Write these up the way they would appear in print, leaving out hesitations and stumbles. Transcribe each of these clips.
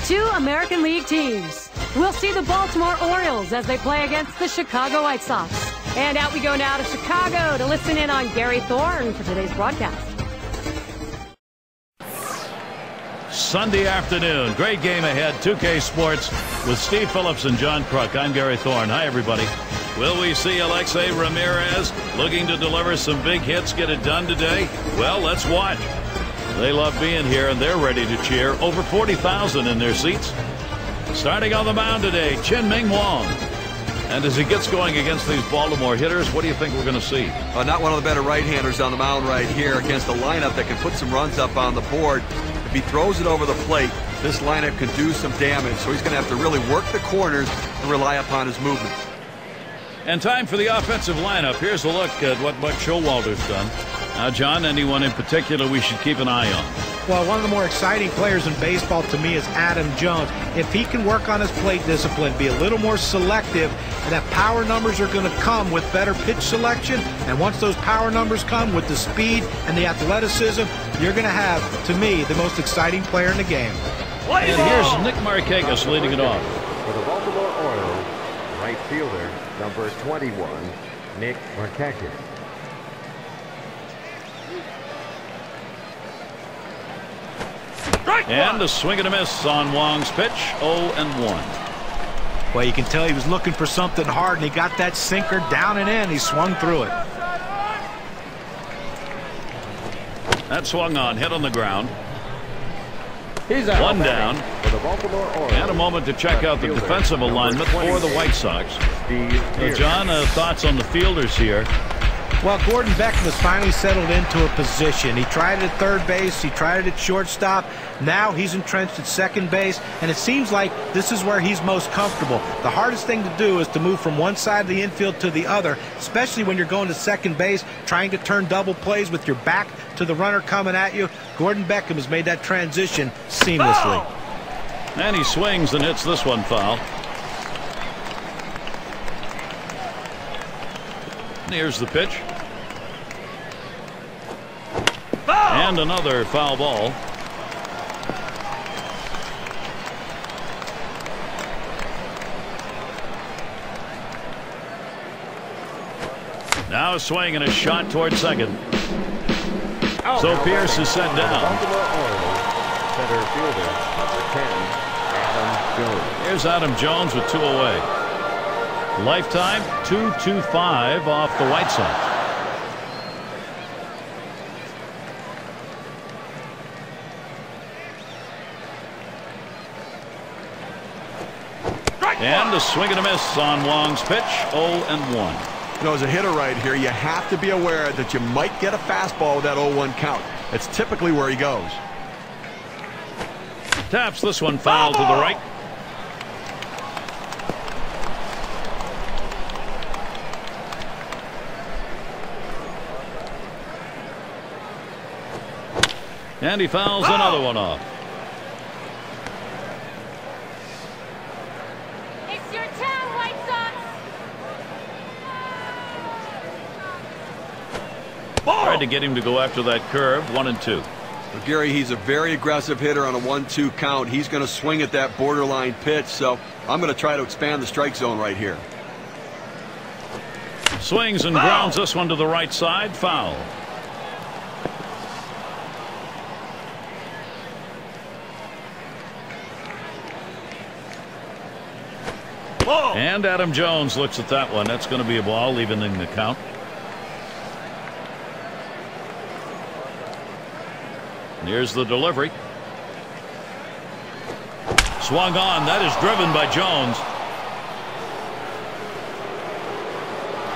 Two American League teams. We'll see the Baltimore Orioles as they play against the Chicago White Sox. And out we go now to Chicago to listen in on Gary Thorne for today's broadcast. Sunday afternoon. Great game ahead. 2K Sports with Steve Phillips and John Kruk. I'm Gary Thorne. Hi, everybody. Will we see Alexei Ramirez looking to deliver some big hits, get it done today? Well, let's watch. They love being here, and they're ready to cheer. Over 40,000 in their seats. Starting on the mound today, Chien-Ming Wang. And as he gets going against these Baltimore hitters, what do you think we're going to see? Not one of the better right-handers on the mound right here against a lineup that can put some runs up on the board. If he throws it over the plate, this lineup can do some damage. So he's going to have to really work the corners and rely upon his movement. And time for the offensive lineup. Here's a look at what Buck Showalter's done. Now, John, anyone in particular we should keep an eye on? Well, one of the more exciting players in baseball to me is Adam Jones. If he can work on his plate discipline, be a little more selective, and that power numbers are going to come with better pitch selection. And once those power numbers come with the speed and the athleticism, you're going to have, to me, the most exciting player in the game. And here's Nick Markakis leading it off. For the Baltimore Orioles, right fielder, number 21, Nick Markakis. And a swing and a miss on Wong's pitch. 0-1. Well, you can tell he was looking for something hard, and he got that sinker down and in. He swung through it. That swung on, hit on the ground. He's out. One down. For the Baltimore Orioles. And a moment to check out the defensive alignment for the White Sox. John, thoughts on the fielders here? Well, Gordon Beckham has finally settled into a position. He tried it at third base. He tried it at shortstop. Now he's entrenched at second base, and it seems like this is where he's most comfortable. The hardest thing to do is to move from one side of the infield to the other, especially when you're going to second base, trying to turn double plays with your back to the runner coming at you. Gordon Beckham has made that transition seamlessly. And he swings and hits this one foul. Here's the pitch. And another foul ball. Now a swing and a shot toward second. So Pierce is set down. Center fielder, number 10, Adam Jones. Here's Adam Jones with 2 away. Lifetime 225 off the White Sox. And a swing and a miss on Wong's pitch. 0-1. You know, as a hitter right here, you have to be aware that you might get a fastball with that 0-1 count. That's typically where he goes. Taps this one foul to the right. And he fouls another one off. It's your turn, White Sox. Tried to get him to go after that curve. 1-2. But Gary, he's a very aggressive hitter on a 1-2 count. He's going to swing at that borderline pitch, so I'm going to try to expand the strike zone right here. Swings and grounds this one to the right side. Foul. And Adam Jones looks at that one. That's going to be a ball, evening the count. And here's the delivery. Swung on. That is driven by Jones.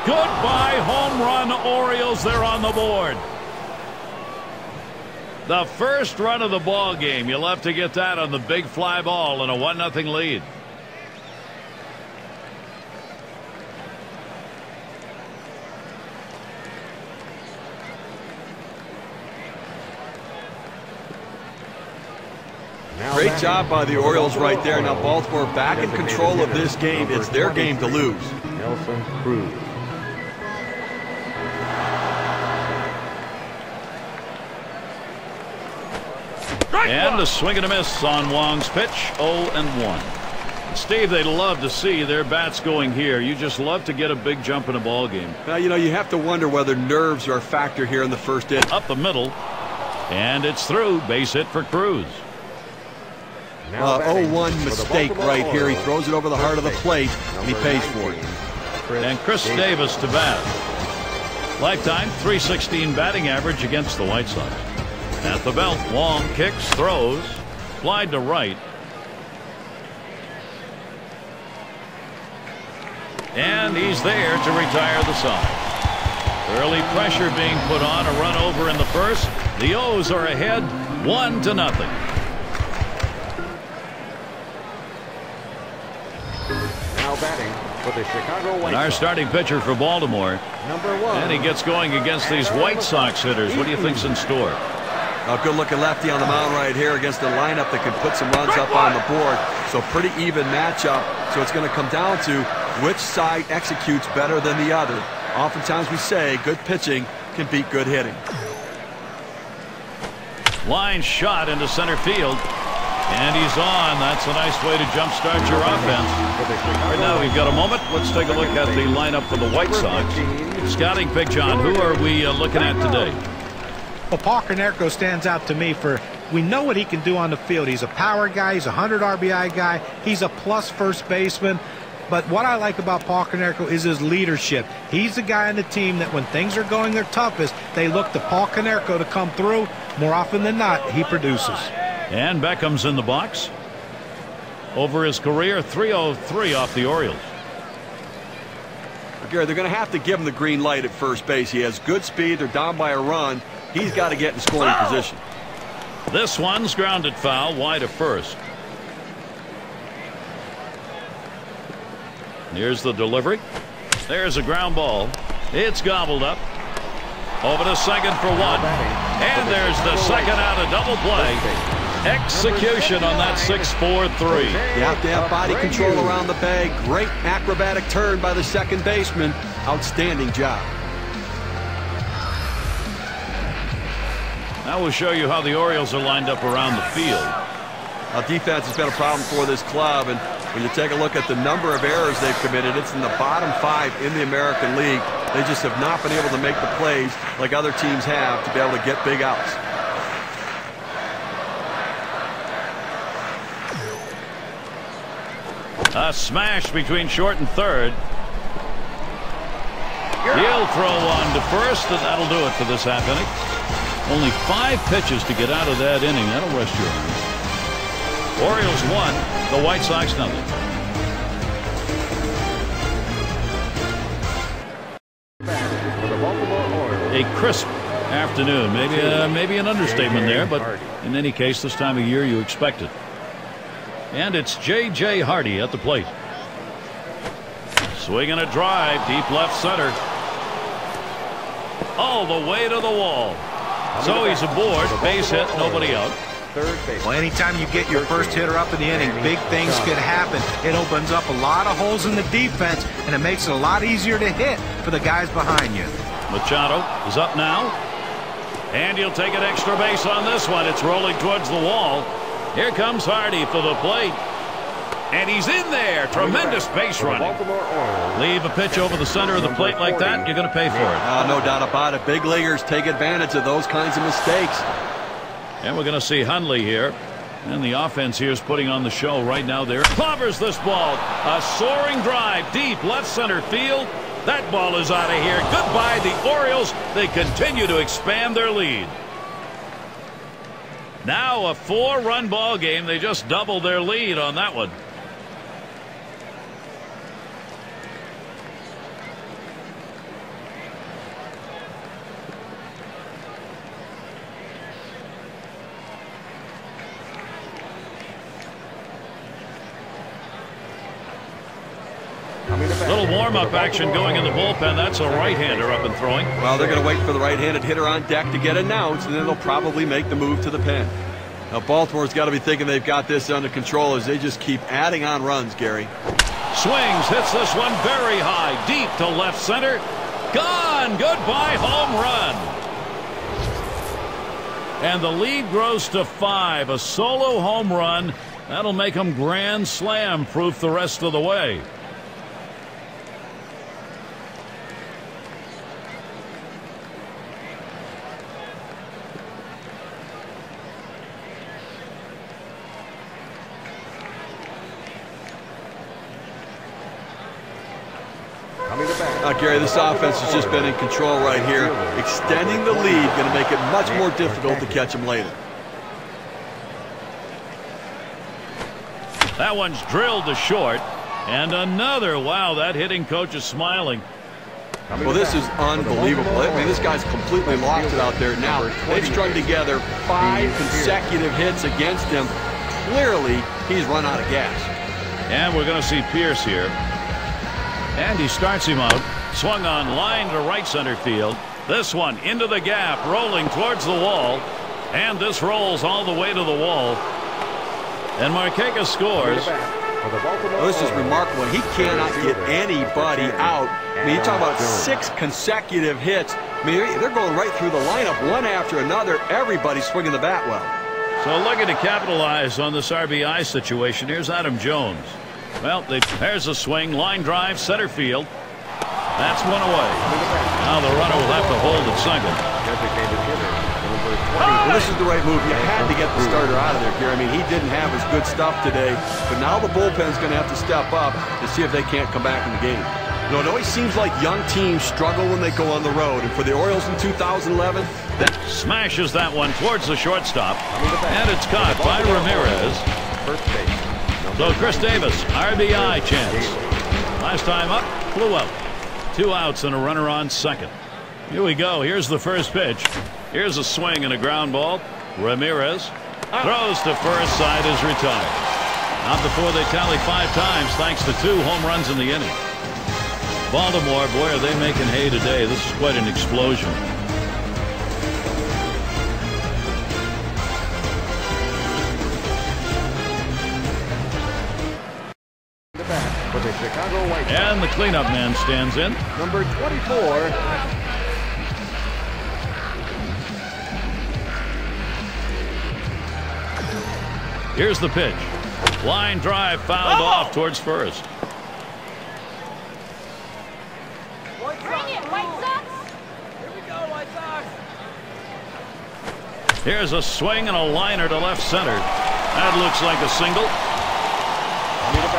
Goodbye home run, Orioles. They're on the board. The first run of the ball game. You'll have to get that on the big fly ball in a 1-0 lead. Great job by the Orioles right there. Now Baltimore back in control of this game. It's their game to lose. Nelson Cruz. And a swing and a miss on Wong's pitch. 0-1. Steve, they love to see their bats going here. You just love to get a big jump in a ball game. Well, you know, you have to wonder whether nerves are a factor here in the first inning. Up the middle, and it's through. Base hit for Cruz. 0-1 mistake right here. He throws it over the heart of the plate, and he pays for it. And Chris Davis to bat. Lifetime .316 batting average against the White Sox. At the belt, Wong kicks, throws, flied to right. And he's there to retire the side. Early pressure being put on, a run over in the first. The O's are ahead 1-0. Now batting for the Chicago White Sox. And our starting pitcher for Baltimore. Number 1. And he gets going against these White Sox hitters. What do you think's in store? A good-looking lefty on the mound right here against a lineup that can put some runs up on the board. So pretty even matchup. So it's going to come down to which side executes better than the other. Oftentimes we say good pitching can beat good hitting. Line shot into center field. And he's on. That's a nice way to jumpstart your offense. Right now we've got a moment. Let's take a look at the lineup for the White Sox. Scouting pick, John. Who are we looking at today? Well, Paul Konerko stands out to me for, we know what he can do on the field. He's a power guy. He's a 100 RBI guy. He's a plus first baseman. But what I like about Paul Konerko is his leadership. He's the guy on the team that when things are going their toughest, they look to Paul Konerko to come through. More often than not, he produces. And Beckham's in the box. Over his career, 303 off the Orioles. Gary, they're going to have to give him the green light at first base. He has good speed. They're down by a run. He's got to get in scoring position. This one's grounded foul, wide of first. Here's the delivery. There's a ground ball. It's gobbled up. Over to second for one. And there's the second out of double play. Execution on that 6-4-3. You have to have body control around the bag. Great acrobatic turn by the second baseman. Outstanding job. Now we'll show you how the Orioles are lined up around the field. Defense has been a problem for this club, and when you take a look at the number of errors they've committed, it's in the bottom 5 in the American League. They just have not been able to make the plays like other teams have to be able to get big outs. A smash between short and third. He'll throw on to first, and that'll do it for this half inning. Only 5 pitches to get out of that inning. That'll rest your arm. Orioles 1, the White Sox 0. A crisp afternoon. Maybe an understatement there, but in any case, this time of year you expect it. And it's J.J. Hardy at the plate. Swinging a drive, deep left center. All the way to the wall. So he's aboard, base hit, nobody out. Well, anytime you get your first hitter up in the inning, big things could happen. It opens up a lot of holes in the defense, and it makes it a lot easier to hit for the guys behind you. Machado is up now. And he'll take an extra base on this one. It's rolling towards the wall. Here comes Hardy for the plate. And he's in there. Tremendous base running. Leave a pitch over the center of the plate like that, you're going to pay for it. No doubt about it. Big leaguers take advantage of those kinds of mistakes. And we're going to see Hundley here. And the offense here is putting on the show right now. There clobbers this ball. A soaring drive deep left center field. That ball is out of here. Goodbye, the Orioles. They continue to expand their lead. Now a 4-run ball game. They just doubled their lead on that one. Little warm-up action going in the bullpen. That's a right-hander up and throwing. Well, they're going to wait for the right-handed hitter on deck to get announced, and then they'll probably make the move to the pen. Now, Baltimore's got to be thinking they've got this under control as they just keep adding on runs, Gary. Swings, hits this one very high, deep to left center. Gone! Goodbye, home run. And the lead grows to 5. A solo home run. That'll make him grand slam proof the rest of the way. Gary, this offense has just been in control right here. Extending the lead, going to make it much more difficult to catch them later. That one's drilled to short. And another. Wow, that hitting coach is smiling. Well, this is unbelievable. I mean, this guy's completely lost it out there. Now, they've strung together 5 consecutive hits against him. Clearly, he's run out of gas. And we're going to see Pierce here. And he starts him out. Swung on line to right center field. This one into the gap, rolling towards the wall. And this rolls all the way to the wall. And Marquez scores. Well, this is remarkable. He cannot get anybody out. I mean, you talk about 6 consecutive hits. I mean, they're going right through the lineup, one after another. Everybody's swinging the bat well. So looking to capitalize on this RBI situation. Here's Adam Jones. Well, there's a swing, line drive, center field. That's one away. Now the runner will have to hold at second. Well, this is the right move. You had to get the starter out of there, Gary. I mean, he didn't have his good stuff today, but now the bullpen's going to have to step up and see if they can't come back in the game. You know, it always seems like young teams struggle when they go on the road, and for the Orioles in 2011, that smashes that one towards the shortstop, and it's caught by Ramirez. So Chris Davis, RBI chance. Last time up, flew out. 2 outs and a runner on second. Here we go. Here's the first pitch. Here's a swing and a ground ball. Ramirez throws to first. Side is retired. Not before they tally 5 times thanks to 2 home runs in the inning. Baltimore, boy, are they making hay today. This is quite an explosion. And the cleanup man stands in. Number 24. Here's the pitch. Line drive fouled off towards first. Bring it, White Sox! Here we go, White Sox! Here's a swing and a liner to left center. That looks like a single.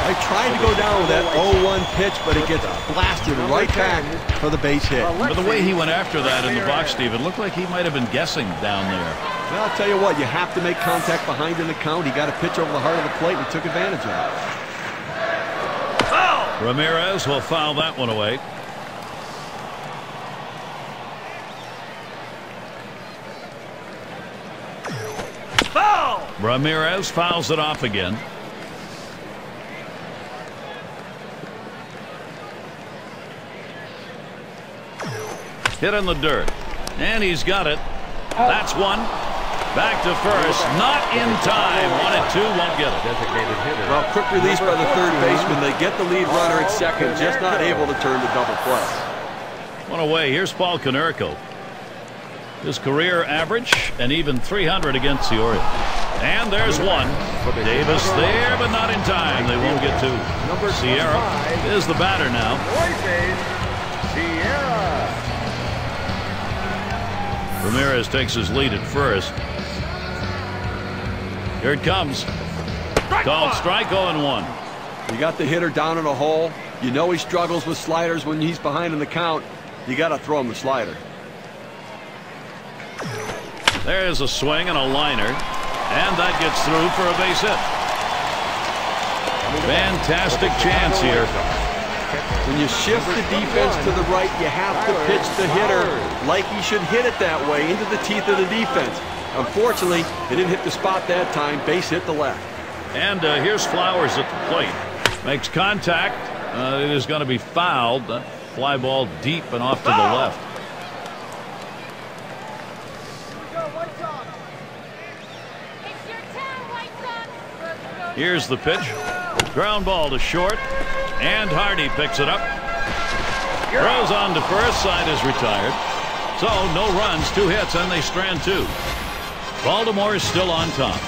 They tried to go down with that 0-1 pitch, but it gets blasted right back for the base hit. But the way he went after that in the box, Steve, it looked like he might have been guessing down there. Well, I'll tell you what, you have to make contact behind in the count. He got a pitch over the heart of the plate and he took advantage of it. Ramirez will foul that one away. Ramirez fouls it off again. Hit in the dirt. And he's got it. That's one. Back to first. Not in time. 1-2. Won't get it. Designated hitter. Well, quick release by the third baseman. They get the lead runner at second. Just not able to turn to double play. One away. Here's Paul Konerko. His career average an even 300 against the Orioles. And there's one. Davis there, but not in time. They won't get 2. Sierra is the batter now. Sierra. Ramirez takes his lead at first. Here it comes. Called strike 0-1. You got the hitter down in a hole. You know he struggles with sliders when he's behind in the count. You got to throw him the slider. There's a swing and a liner. And that gets through for a base hit. Fantastic chance here. When you shift the defense to the right, you have to pitch the hitter like he should hit it that way, into the teeth of the defense. Unfortunately, they didn't hit the spot that time. Base hit the left. And here's Flowers at the plate. Makes contact. It is going to be fouled. Fly ball deep and off to the left. It's your turn, White Sox! Here's the pitch. Ground ball to short. And Hardy picks it up. Throws on to first. Side is retired. So no runs, 2 hits, and they strand 2. Baltimore is still on top.